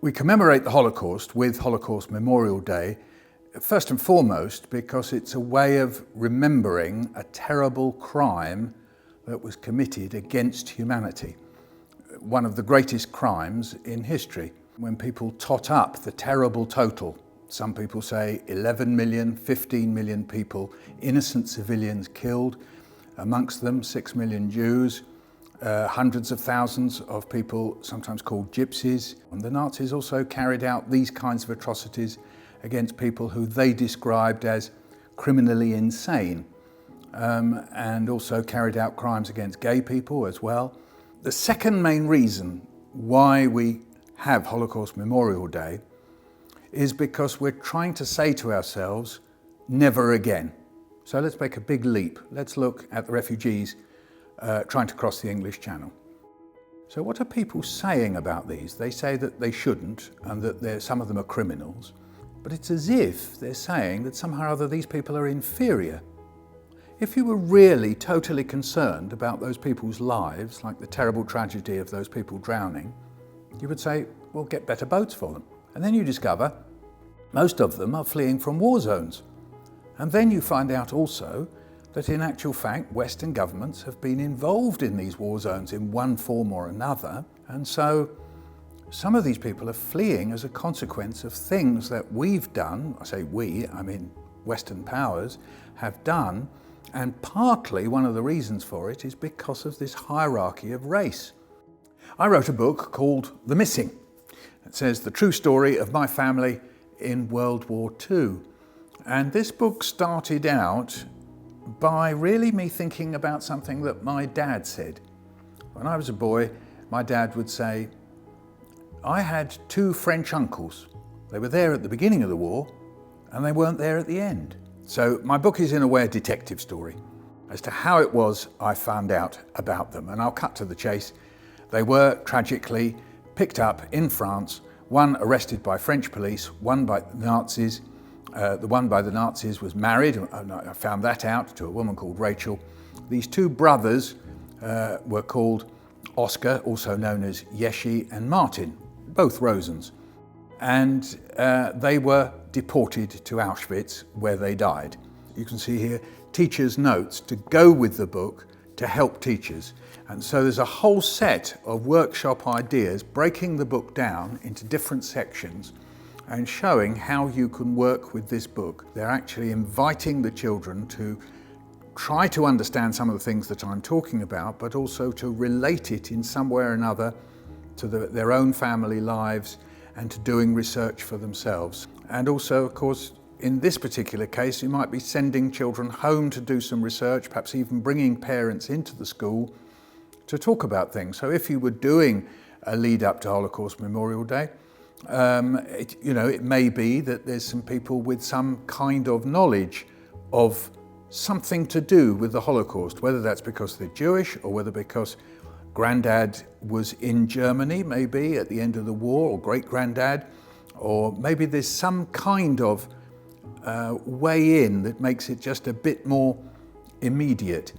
We commemorate the Holocaust with Holocaust Memorial Day, first and foremost because it's a way of remembering a terrible crime that was committed against humanity. One of the greatest crimes in history. When people tot up the terrible total, some people say 11 million, 15 million people, innocent civilians killed, amongst them 6 million Jews, hundreds of thousands of people, sometimes called gypsies. And the Nazis also carried out these kinds of atrocities against people who they described as criminally insane, and also carried out crimes against gay people as well. The second main reason why we have Holocaust Memorial Day is because we're trying to say to ourselves, never again. So let's make a big leap. Let's look at the refugees trying to cross the English Channel. So what are people saying about these? They say that they shouldn't and that some of them are criminals. But it's as if they're saying that somehow or other these people are inferior. If you were really totally concerned about those people's lives, like the terrible tragedy of those people drowning, you would say, well, get better boats for them. And then you discover most of them are fleeing from war zones. And then you find out also that in actual fact, Western governments have been involved in these war zones in one form or another. And so some of these people are fleeing as a consequence of things that we've done. I say we, I mean Western powers have done. And partly one of the reasons for it is because of this hierarchy of race. I wrote a book called The Missing. It says the true story of my family in World War II. And this book started out by really me thinking about something that my dad said. When I was a boy, my dad would say, I had two French uncles. They were there at the beginning of the war and they weren't there at the end. So my book is in a way a detective story as to how it was I found out about them. And I'll cut to the chase. They were tragically picked up in France, one arrested by French police, one by the Nazis. The one by the Nazis was married, and I found that out, to a woman called Rachel. These two brothers were called Oscar, also known as Yeshi, and Martin, both Rosens. And they were deported to Auschwitz, where they died. You can see here teachers' notes to go with the book to help teachers. And so there's a whole set of workshop ideas breaking the book down into different sections and showing how you can work with this book. They're actually inviting the children to try to understand some of the things that I'm talking about, but also to relate it in some way or another to their own family lives and to doing research for themselves. And also, of course, in this particular case, you might be sending children home to do some research, perhaps even bringing parents into the school to talk about things. So if you were doing a lead up to Holocaust Memorial Day, it may be that there's some people with some kind of knowledge of something to do with the Holocaust, whether that's because they're Jewish or whether because Granddad was in Germany, maybe at the end of the war, or great-granddad, or maybe there's some kind of way in that makes it just a bit more immediate.